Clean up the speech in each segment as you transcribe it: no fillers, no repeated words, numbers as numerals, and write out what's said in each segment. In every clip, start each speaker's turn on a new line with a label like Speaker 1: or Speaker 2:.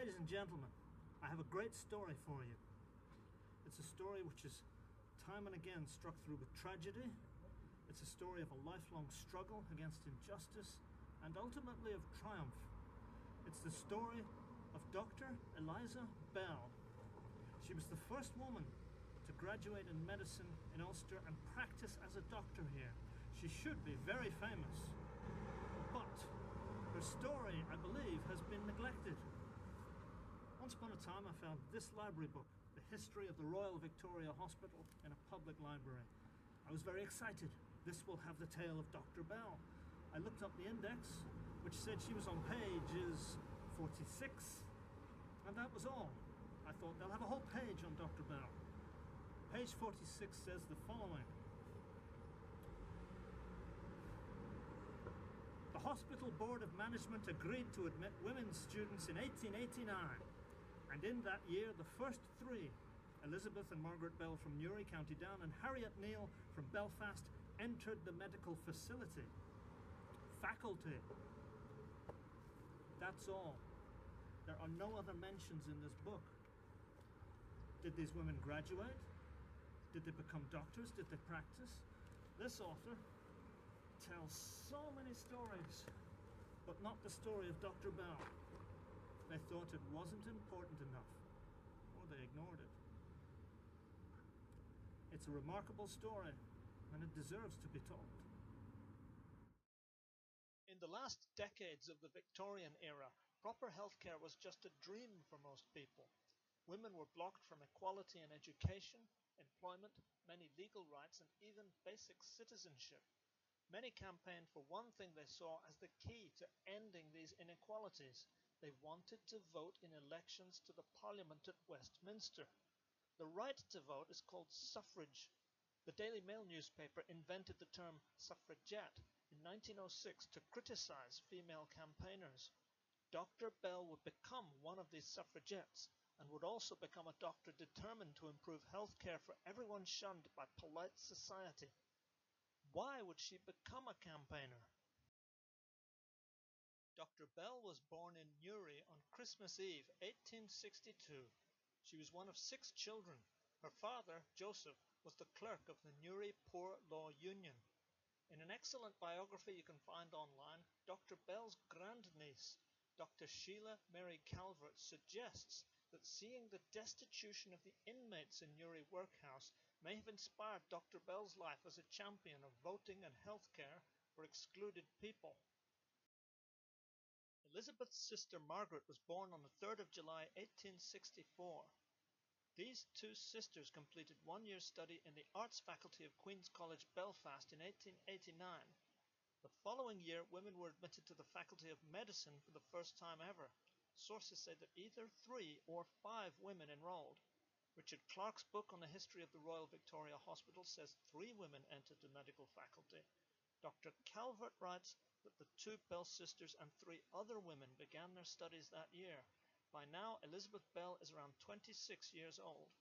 Speaker 1: Ladies and gentlemen, I have a great story for you. It's a story which is time and again struck through with tragedy. It's a story of a lifelong struggle against injustice and ultimately of triumph. It's the story of Dr. Eliza Bell. She was the first woman to graduate in medicine in Ulster and practice as a doctor here. She should be very famous, but her story, I believe, has been neglected. Once upon a time I found this library book, The History of the Royal Victoria Hospital, in a public library. I was very excited. This will have the tale of Dr. Bell. I looked up the index, which said she was on pages 46, and that was all. I thought they'll have a whole page on Dr. Bell. Page 46 says the following. The Hospital Board of Management agreed to admit women students in 1889. And in that year, the first three, Elizabeth and Margaret Bell from Newry, County Down, and Harriet Neal from Belfast, entered the medical facility. Faculty. That's all. There are no other mentions in this book. Did these women graduate? Did they become doctors? Did they practice? This author tells so many stories, but not the story of Dr. Bell. They thought it wasn't important enough, or they ignored it. It's a remarkable story, and it deserves to be told.
Speaker 2: In the last decades of the Victorian era, proper healthcare was just a dream for most people. Women were blocked from equality in education, employment, many legal rights, and even basic citizenship. Many campaigned for one thing they saw as the key to ending these inequalities. They wanted to vote in elections to the Parliament at Westminster. The right to vote is called suffrage. The Daily Mail newspaper invented the term suffragette in 1906 to criticize female campaigners. Dr. Bell would become one of these suffragettes and would also become a doctor determined to improve health care for everyone shunned by polite society. Why would she become a campaigner? Dr. Bell was born in Newry on Christmas Eve, 1862. She was one of 6 children. Her father, Joseph, was the clerk of the Newry Poor Law Union. In an excellent biography you can find online, Dr. Bell's grandniece, Dr. Sheila Mary Calvert, suggests that seeing the destitution of the inmates in Newry Workhouse may have inspired Dr. Bell's life as a champion of voting and health care for excluded people. Elizabeth's sister Margaret was born on the 3rd of July 1864. These two sisters completed 1 year's study in the Arts Faculty of Queen's College, Belfast in 1889. The following year, women were admitted to the Faculty of Medicine for the first time ever. Sources say that either 3 or 5 women enrolled. Richard Clarke's book on the history of the Royal Victoria Hospital says 3 women entered the medical faculty. Dr. Calvert writes that the 2 Bell sisters and 3 other women began their studies that year. By now, Elizabeth Bell is around 26 years old.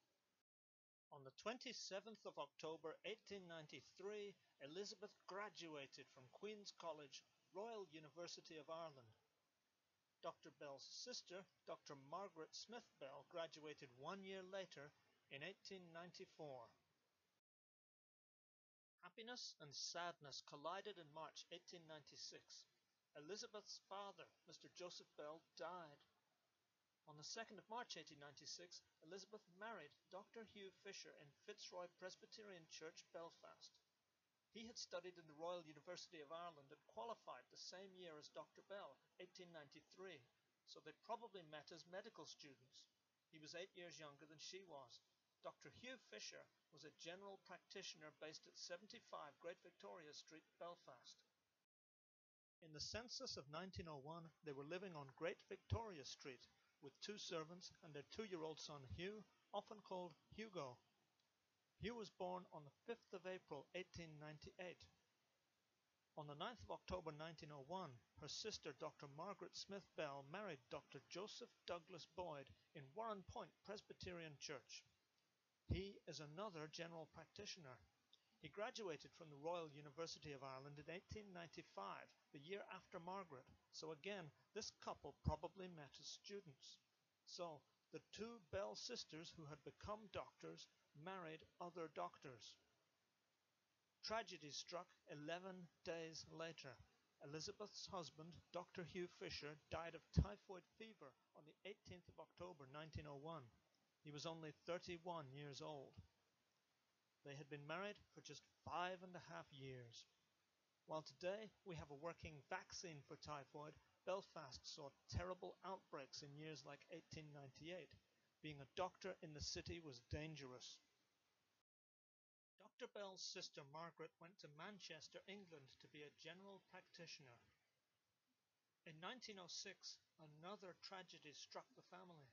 Speaker 2: On the 27th of October 1893, Elizabeth graduated from Queen's College, Royal University of Ireland. Dr. Bell's sister, Dr. Margaret Smith Bell, graduated 1 year later in 1894. Happiness and sadness collided in March 1896. Elizabeth's father, Mr. Joseph Bell, died. On the 2nd of March 1896, Elizabeth married Dr. Hugh Fisher in Fitzroy Presbyterian Church, Belfast. He had studied in the Royal University of Ireland and qualified the same year as Dr. Bell, 1893, so they probably met as medical students. He was 8 years younger than she was. Dr. Hugh Fisher was a general practitioner based at 75 Great Victoria Street, Belfast. In the census of 1901, they were living on Great Victoria Street with 2 servants and their 2-year-old son Hugh, often called Hugo. Hugh was born on the 5th of April 1898. On the 9th of October 1901, her sister Dr. Margaret Smith Bell married Dr. Joseph Douglas Boyd in Warren Point Presbyterian Church. He is another general practitioner. He graduated from the Royal University of Ireland in 1895, the year after Margaret, so again, this couple probably met as students. So, the two Bell sisters who had become doctors married other doctors. Tragedy struck 11 days later. Elizabeth's husband, Dr. Hugh Fisher, died of typhoid fever on the 18th of October 1901. He was only 31 years old. They had been married for just 5.5 years. While today we have a working vaccine for typhoid, Belfast saw terrible outbreaks in years like 1898. Being a doctor in the city was dangerous. Dr. Bell's sister Margaret went to Manchester, England to be a general practitioner. In 1906, another tragedy struck the family.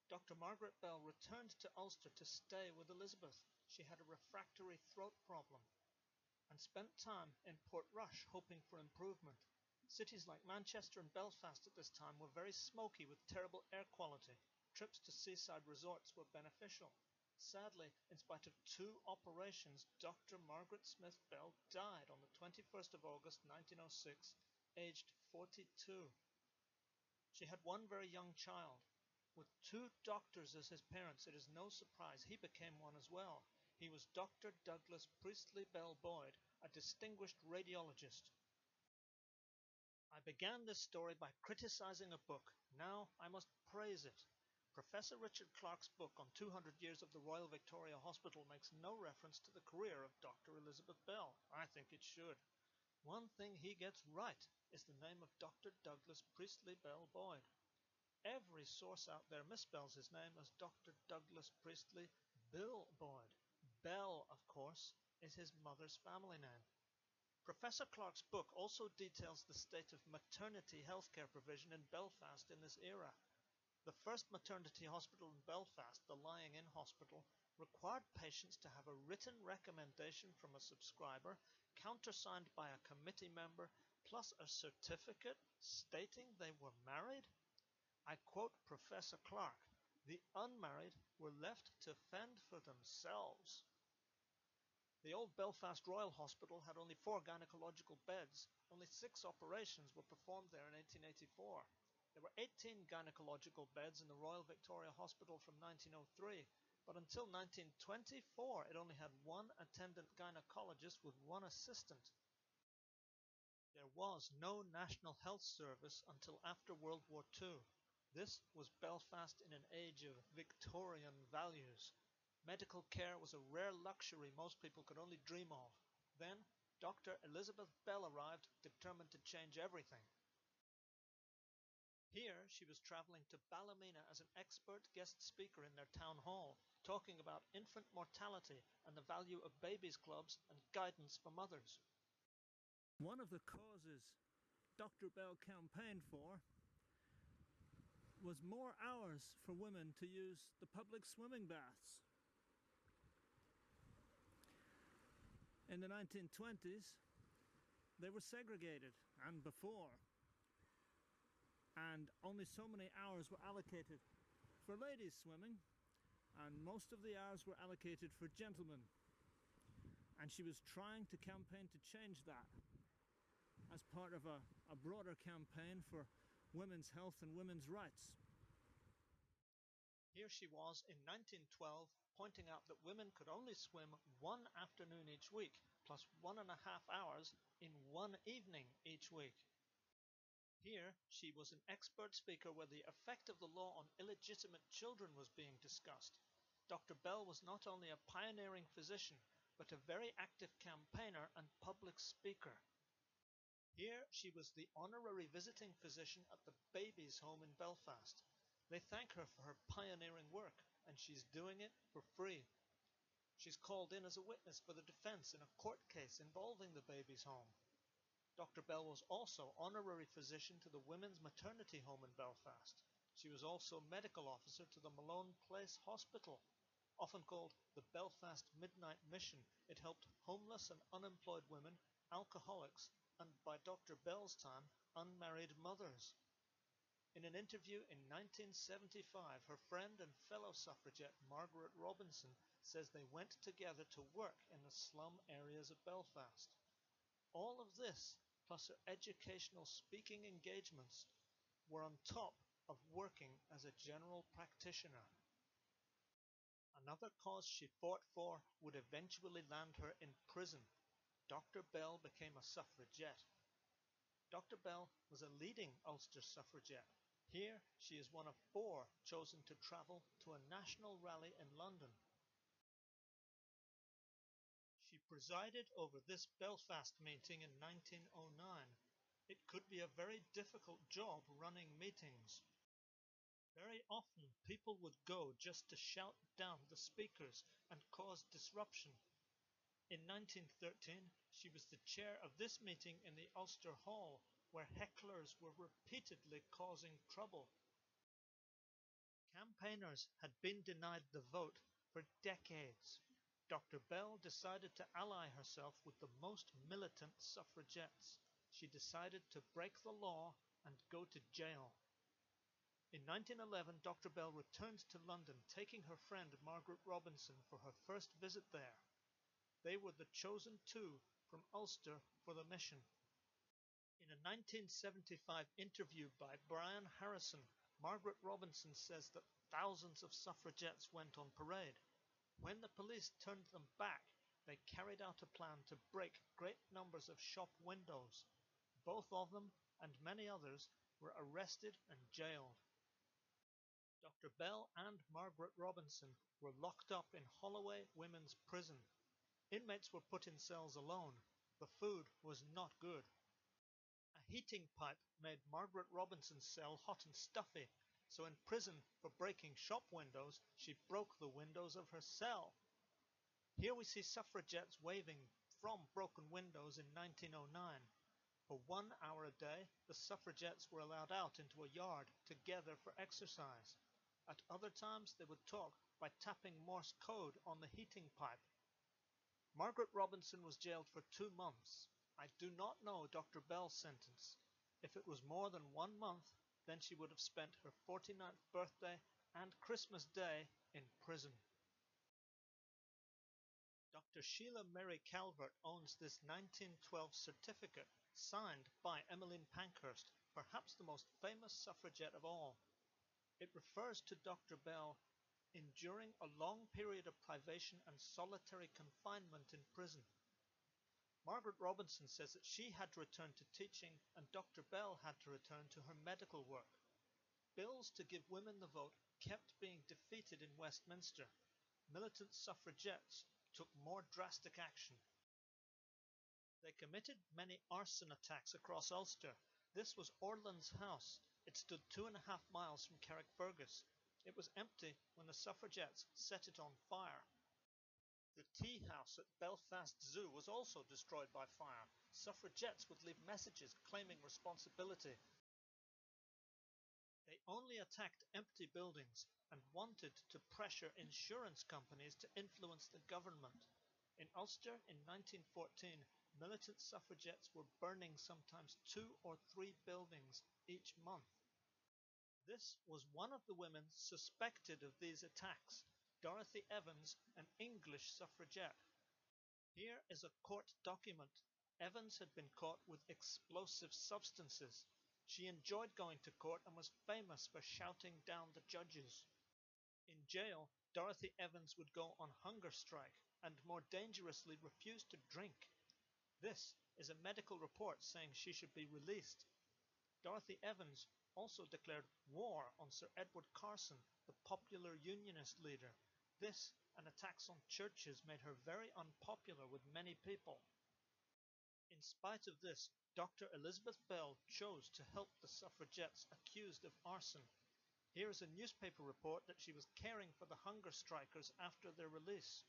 Speaker 2: Dr. Margaret Bell returned to Ulster to stay with Elizabeth. She had a refractory throat problem and spent time in Portrush hoping for improvement. Cities like Manchester and Belfast at this time were very smoky with terrible air quality. Trips to seaside resorts were beneficial. Sadly, in spite of 2 operations, Dr. Margaret Smith Bell died on the 21st of August 1906, aged 42. She had one very young child. With 2 doctors as his parents, it is no surprise he became one as well. He was Dr. Douglas Priestley Bell Boyd, a distinguished radiologist. I began this story by criticizing a book. Now I must praise it. Professor Richard Clarke's book on 200 years of the Royal Victoria Hospital makes no reference to the career of Dr. Elizabeth Bell. I think it should. One thing he gets right is the name of Dr. Douglas Priestley Bell Boyd. Every source out there misspells his name as Dr. Douglas Priestley Bill Boyd. Bell, of course, is his mother's family name. Professor Clarke's book also details the state of maternity healthcare provision in Belfast in this era. The first maternity hospital in Belfast, the Lying-in Hospital, required patients to have a written recommendation from a subscriber, countersigned by a committee member, plus a certificate stating they were married. I quote Professor Clarke, "The unmarried were left to fend for themselves." The old Belfast Royal Hospital had only 4 gynecological beds. Only 6 operations were performed there in 1884. There were 18 gynecological beds in the Royal Victoria Hospital from 1903, but until 1924 it only had 1 attendant gynecologist with 1 assistant. There was no National Health Service until after World War II. This was Belfast in an age of Victorian values. Medical care was a rare luxury most people could only dream of. Then, Dr. Elizabeth Bell arrived, determined to change everything. Here, she was traveling to Ballymena as an expert guest speaker in their town hall, talking about infant mortality and the value of babies' clubs and guidance for mothers.
Speaker 1: One of the causes Dr. Bell campaigned for was more hours for women to use the public swimming baths. In the 1920s, they were segregated, and before, and only so many hours were allocated for ladies swimming, and most of the hours were allocated for gentlemen. And she was trying to campaign to change that as part of a broader campaign for women's health and women's rights.
Speaker 2: Here she was in 1912, pointing out that women could only swim 1 afternoon each week, plus 1.5 hours in 1 evening each week. Here she was an expert speaker where the effect of the law on illegitimate children was being discussed. Dr. Bell was not only a pioneering physician, but a very active campaigner and public speaker. Here she was the honorary visiting physician at the Babies' Home in Belfast. They thank her for her pioneering work, and she's doing it for free. She's called in as a witness for the defense in a court case involving the Babies' Home. Dr. Bell was also honorary physician to the Women's Maternity Home in Belfast. She was also medical officer to the Malone Place Hospital. Often called the Belfast Midnight Mission, it helped homeless and unemployed women, alcoholics, and by Dr. Bell's time, unmarried mothers. In an interview in 1975, her friend and fellow suffragette Margaret Robinson says they went together to work in the slum areas of Belfast. All of this, plus her educational speaking engagements, were on top of working as a general practitioner. Another cause she fought for would eventually land her in prison. Dr. Bell became a suffragette. Dr. Bell was a leading Ulster suffragette. Here she is one of 4 chosen to travel to a national rally in London. She presided over this Belfast meeting in 1909. It could be a very difficult job running meetings. Very often people would go just to shout down the speakers and cause disruption. In 1913, she was the chair of this meeting in the Ulster Hall, where hecklers were repeatedly causing trouble. Campaigners had been denied the vote for decades. Dr. Bell decided to ally herself with the most militant suffragettes. She decided to break the law and go to jail. In 1911, Dr. Bell returned to London, taking her friend Margaret Robinson for her first visit there. They were the chosen 2 from Ulster for the mission. In a 1975 interview by Brian Harrison, Margaret Robinson says that thousands of suffragettes went on parade. When the police turned them back, they carried out a plan to break great numbers of shop windows. Both of them, and many others, were arrested and jailed. Dr. Bell and Margaret Robinson were locked up in Holloway Women's Prison. Inmates were put in cells alone. The food was not good. A heating pipe made Margaret Robinson's cell hot and stuffy, so in prison for breaking shop windows, she broke the windows of her cell. Here we see suffragettes waving from broken windows in 1909. For 1 hour a day, the suffragettes were allowed out into a yard together for exercise. At other times, they would talk by tapping Morse code on the heating pipe. Margaret Robinson was jailed for 2 months. I do not know Dr. Bell's sentence. If it was more than 1 month, then she would have spent her 49th birthday and Christmas Day in prison. Dr. Sheila Mary Calvert owns this 1912 certificate signed by Emmeline Pankhurst, perhaps the most famous suffragette of all. It refers to Dr. Bell enduring a long period of privation and solitary confinement in prison. Margaret Robinson says that she had to return to teaching and Dr. Bell had to return to her medical work. Bills to give women the vote kept being defeated in Westminster. Militant suffragettes took more drastic action. They committed many arson attacks across Ulster. This was Orland's house. It stood 2.5 miles from Carrickfergus. It was empty when the suffragettes set it on fire. The tea house at Belfast Zoo was also destroyed by fire. Suffragettes would leave messages claiming responsibility. They only attacked empty buildings and wanted to pressure insurance companies to influence the government. In Ulster in 1914, militant suffragettes were burning sometimes 2 or 3 buildings each month. This was one of the women suspected of these attacks, Dorothy Evans, an English suffragette. Here is a court document. Evans had been caught with explosive substances. She enjoyed going to court and was famous for shouting down the judges. In jail, Dorothy Evans would go on hunger strike and more dangerously refuse to drink. This is a medical report saying she should be released. Dorothy Evans also declared war on Sir Edward Carson, the popular unionist leader. This and attacks on churches made her very unpopular with many people. In spite of this, Dr. Elizabeth Bell chose to help the suffragettes accused of arson. Here is a newspaper report that she was caring for the hunger strikers after their release.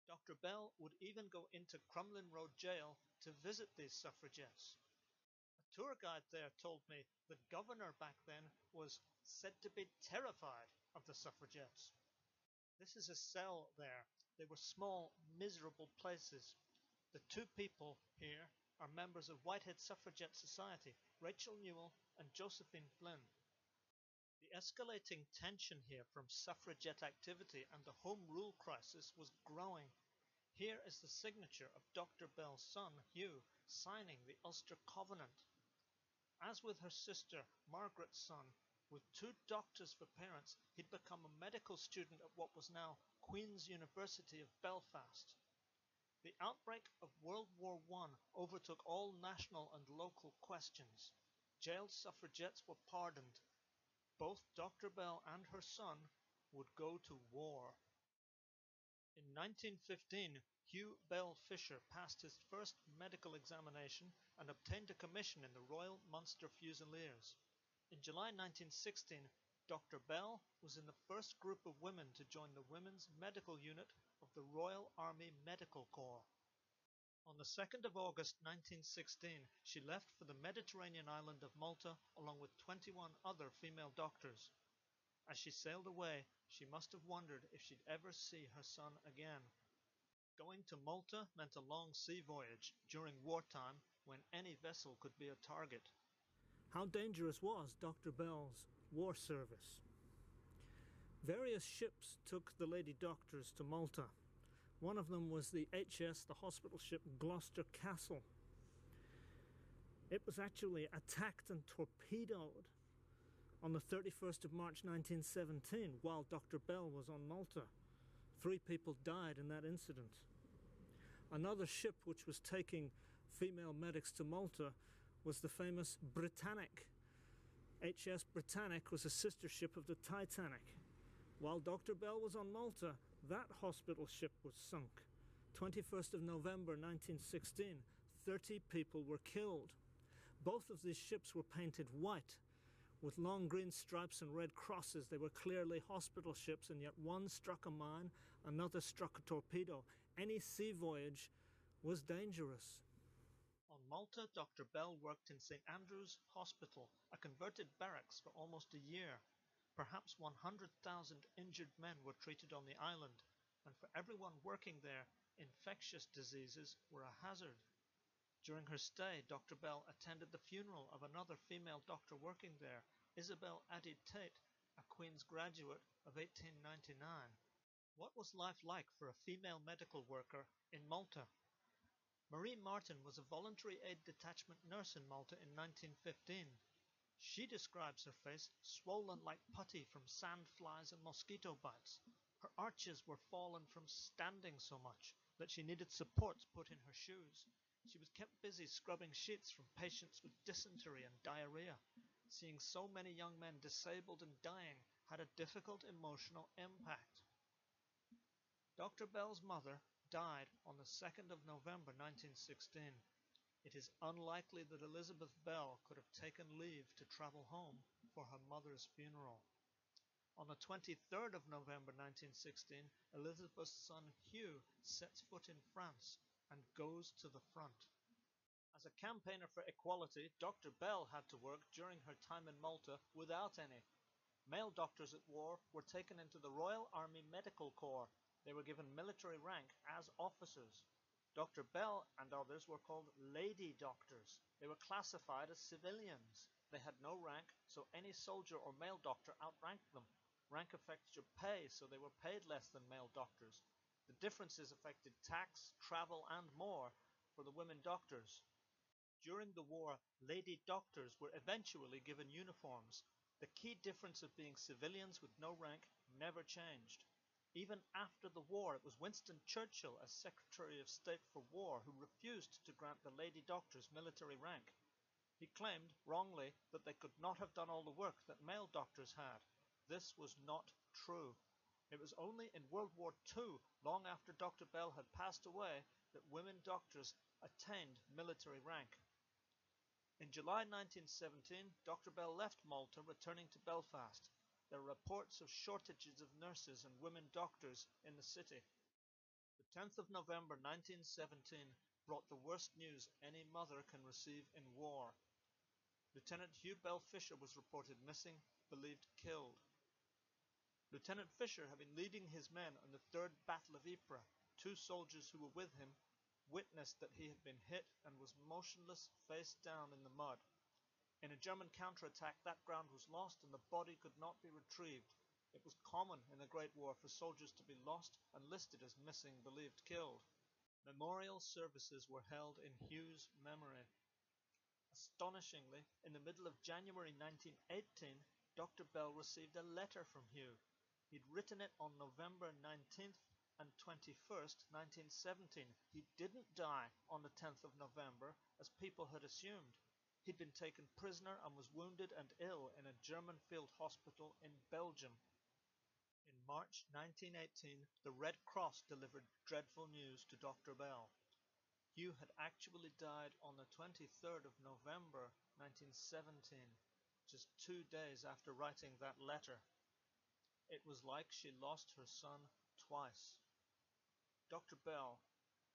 Speaker 2: Dr. Bell would even go into Crumlin Road Jail to visit these suffragettes. A tour guide there told me the governor back then was said to be terrified of the suffragettes. This is a cell there. They were small, miserable places. The 2 people here are members of Whitehead Suffragette Society, Rachel Newell and Josephine Flynn. The escalating tension here from suffragette activity and the Home Rule crisis was growing. Here is the signature of Dr. Bell's son, Hugh, signing the Ulster Covenant. As with her sister, Margaret's son, With 2 doctors for parents, he'd become a medical student at what was now Queen's University of Belfast. The outbreak of World War I overtook all national and local questions. Jailed suffragettes were pardoned. Both Dr. Bell and her son would go to war. In 1915, Hugh Bell Fisher passed his first medical examination and obtained a commission in the Royal Munster Fusiliers. In July 1916, Dr. Bell was in the first group of women to join the Women's Medical Unit of the Royal Army Medical Corps. On the 2nd of August 1916, she left for the Mediterranean island of Malta along with 21 other female doctors. As she sailed away, she must have wondered if she'd ever see her son again. Going to Malta meant a long sea voyage during wartime when any vessel could be a target.
Speaker 1: How dangerous was Dr. Bell's war service? Various ships took the lady doctors to Malta. One of them was the HS, the hospital ship Gloucester Castle. It was actually attacked and torpedoed on the 31st of March 1917 while Dr. Bell was on Malta. 3 people died in that incident. Another ship which was taking female medics to Malta was the famous Britannic. HS Britannic was a sister ship of the Titanic. While Dr. Bell was on Malta, that hospital ship was sunk. 21st of November 1916, 30 people were killed. Both of these ships were painted white with long green stripes and red crosses. They were clearly hospital ships, and yet one struck a mine, another struck a torpedo. Any sea voyage was dangerous.
Speaker 2: On Malta, Dr. Bell worked in St. Andrew's Hospital, a converted barracks, for almost a year. Perhaps 100,000 injured men were treated on the island, and for everyone working there, infectious diseases were a hazard. During her stay, Dr. Bell attended the funeral of another female doctor working there, Isabel Addie Tate, a Queen's graduate of 1899. What was life like for a female medical worker in Malta? Marie Martin was a voluntary aid detachment nurse in Malta in 1915. She describes her face swollen like putty from sand flies and mosquito bites. Her arches were fallen from standing so much that she needed supports put in her shoes. She was kept busy scrubbing sheets from patients with dysentery and diarrhea. Seeing so many young men disabled and dying had a difficult emotional impact. Dr. Bell's mother died on the 2nd of November 1916. It is unlikely that Elizabeth Bell could have taken leave to travel home for her mother's funeral. On the 23rd of November 1916, Elizabeth's son Hugh sets foot in France and goes to the front. As a campaigner for equality, Dr. Bell had to work during her time in Malta without any. Male doctors at war were taken into the Royal Army Medical Corps. They were given military rank as officers. Dr. Bell and others were called lady doctors. They were classified as civilians. They had no rank, so any soldier or male doctor outranked them. Rank affected your pay, so they were paid less than male doctors. The differences affected tax, travel, and more for the women doctors. During the war, lady doctors were eventually given uniforms. The key difference of being civilians with no rank never changed. Even after the war, it was Winston Churchill, as Secretary of State for War, who refused to grant the lady doctors military rank. He claimed, wrongly, that they could not have done all the work that male doctors had. This was not true. It was only in World War II, long after Dr. Bell had passed away, that women doctors attained military rank. In July 1917, Dr. Bell left Malta, returning to Belfast. There are reports of shortages of nurses and women doctors in the city. The 10th of November 1917 brought the worst news any mother can receive in war. Lieutenant Hugh Bell Fisher was reported missing, believed killed. Lieutenant Fisher had been leading his men on the Third Battle of Ypres. 2 soldiers who were with him witnessed that he had been hit and was motionless, face down in the mud. In a German counterattack, that ground was lost and the body could not be retrieved. It was common in the Great War for soldiers to be lost and listed as missing, believed killed. Memorial services were held in Hugh's memory. Astonishingly, in the middle of January 1918, Dr. Bell received a letter from Hugh. He'd written it on November 19th and 21st, 1917. He didn't die on the 10th of November, as people had assumed. He'd been taken prisoner and was wounded and ill in a German field hospital in Belgium. In March 1918, the Red Cross delivered dreadful news to Dr. Bell. Hugh had actually died on the 23rd of November 1917, just 2 days after writing that letter. It was like she lost her son twice. Dr. Bell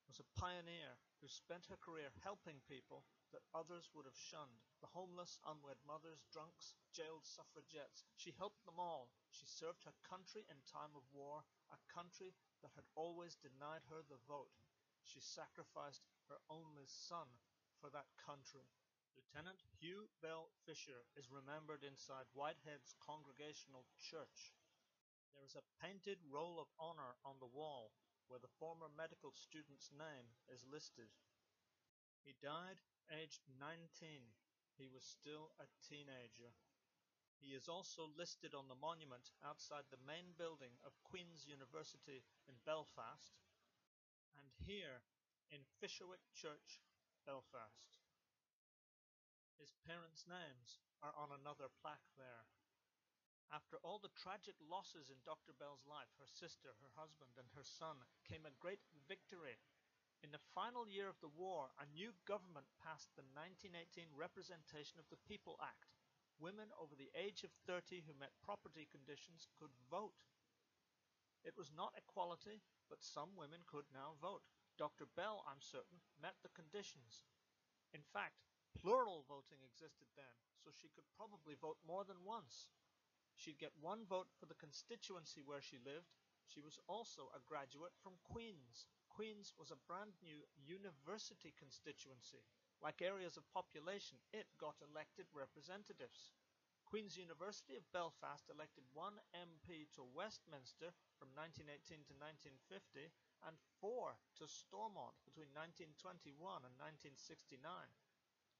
Speaker 2: was a pioneer who spent her career helping people that others would have shunned. The homeless, unwed mothers, drunks, jailed suffragettes. She helped them all. She served her country in time of war, a country that had always denied her the vote. She sacrificed her only son for that country. Lieutenant Hugh Bell Fisher is remembered inside Whitehead's Congregational Church. There is a painted roll of honor on the wall where the former medical student's name is listed. He died aged 19. He was still a teenager. He is also listed on the monument outside the main building of Queen's University in Belfast, and here in Fisherwick Church, Belfast. His parents' names are on another plaque there. After all the tragic losses in Dr. Bell's life, her sister, her husband, and her son, came a great victory. In the final year of the war, a new government passed the 1918 Representation of the People Act. Women over the age of 30 who met property conditions could vote. It was not equality, but some women could now vote. Dr. Bell, I'm certain, met the conditions. In fact, plural voting existed then, so she could probably vote more than once. She'd get one vote for the constituency where she lived. She was also a graduate from Queen's. Queen's was a brand new university constituency. Like areas of population, it got elected representatives. Queen's University of Belfast elected one MP to Westminster from 1918 to 1950 and 4 to Stormont between 1921 and 1969.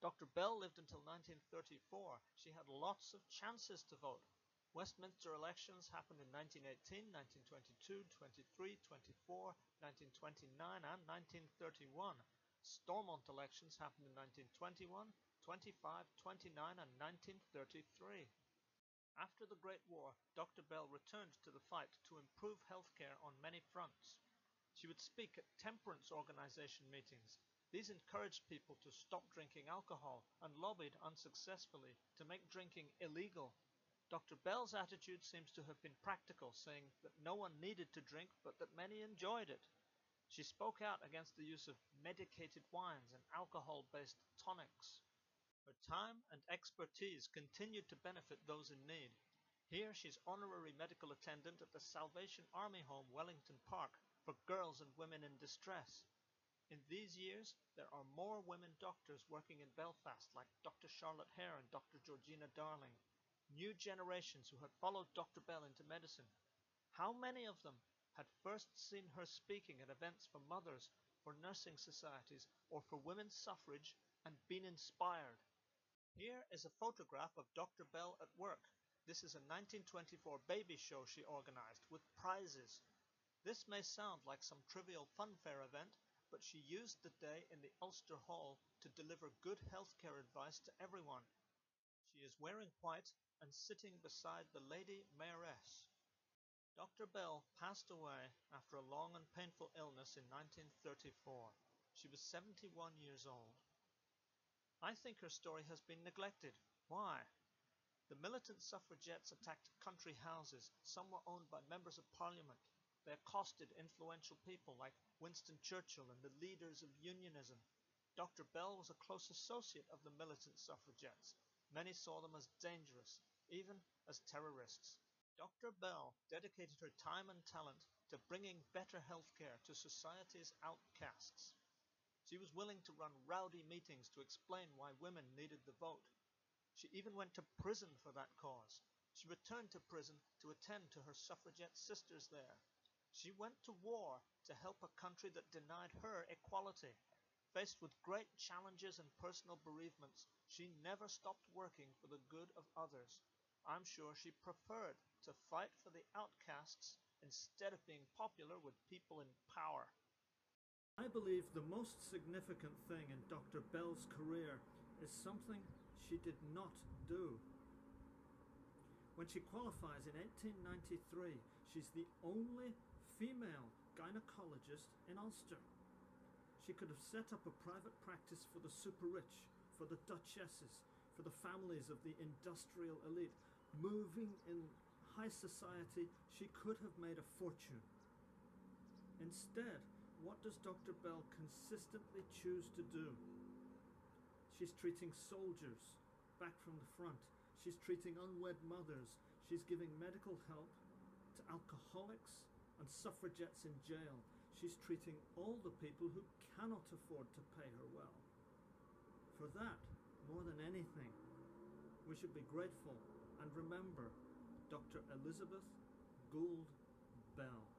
Speaker 2: Dr. Bell lived until 1934. She had lots of chances to vote. Westminster elections happened in 1918, 1922, 23, 24, 1929, and 1931. Stormont elections happened in 1921, 25, 29, and 1933. After the Great War, Dr. Bell returned to the fight to improve healthcare on many fronts. She would speak at temperance organization meetings. These encouraged people to stop drinking alcohol and lobbied unsuccessfully to make drinking illegal. Dr. Bell's attitude seems to have been practical, saying that no one needed to drink but that many enjoyed it. She spoke out against the use of medicated wines and alcohol-based tonics. Her time and expertise continued to benefit those in need. Here she's honorary medical attendant at the Salvation Army Home, Wellington Park, for girls and women in distress. In these years, there are more women doctors working in Belfast, like Dr. Charlotte Hare and Dr. Georgina Darling. New generations who had followed Dr. Bell into medicine. How many of them had first seen her speaking at events for mothers, for nursing societies, or for women's suffrage, and been inspired? Here is a photograph of Dr. Bell at work. This is a 1924 baby show she organized, with prizes. This may sound like some trivial funfair event, but she used the day in the Ulster Hall to deliver good healthcare advice to everyone. She is wearing white and sitting beside the Lady Mayoress. Dr. Bell passed away after a long and painful illness in 1934. She was 71 years old. I think her story has been neglected. Why? The militant suffragettes attacked country houses. Some were owned by members of parliament. They accosted influential people like Winston Churchill and the leaders of unionism. Dr. Bell was a close associate of the militant suffragettes. Many saw them as dangerous, even as terrorists. Dr. Bell dedicated her time and talent to bringing better healthcare to society's outcasts. She was willing to run rowdy meetings to explain why women needed the vote. She even went to prison for that cause. She returned to prison to attend to her suffragette sisters there. She went to war to help a country that denied her equality. Faced with great challenges and personal bereavements, she never stopped working for the good of others. I'm sure she preferred to fight for the outcasts instead of being popular with people in power.
Speaker 1: I believe the most significant thing in Dr. Bell's career is something she did not do. When she qualifies in 1893, she's the only female gynecologist in Ulster. She could have set up a private practice for the super-rich, for the duchesses, for the families of the industrial elite. Moving in high society, she could have made a fortune. Instead, what does Dr. Bell consistently choose to do? She's treating soldiers back from the front. She's treating unwed mothers. She's giving medical help to alcoholics and suffragettes in jail. She's treating all the people who cannot afford to pay her well. For that, more than anything, we should be grateful and remember Dr. Elizabeth Gould Bell.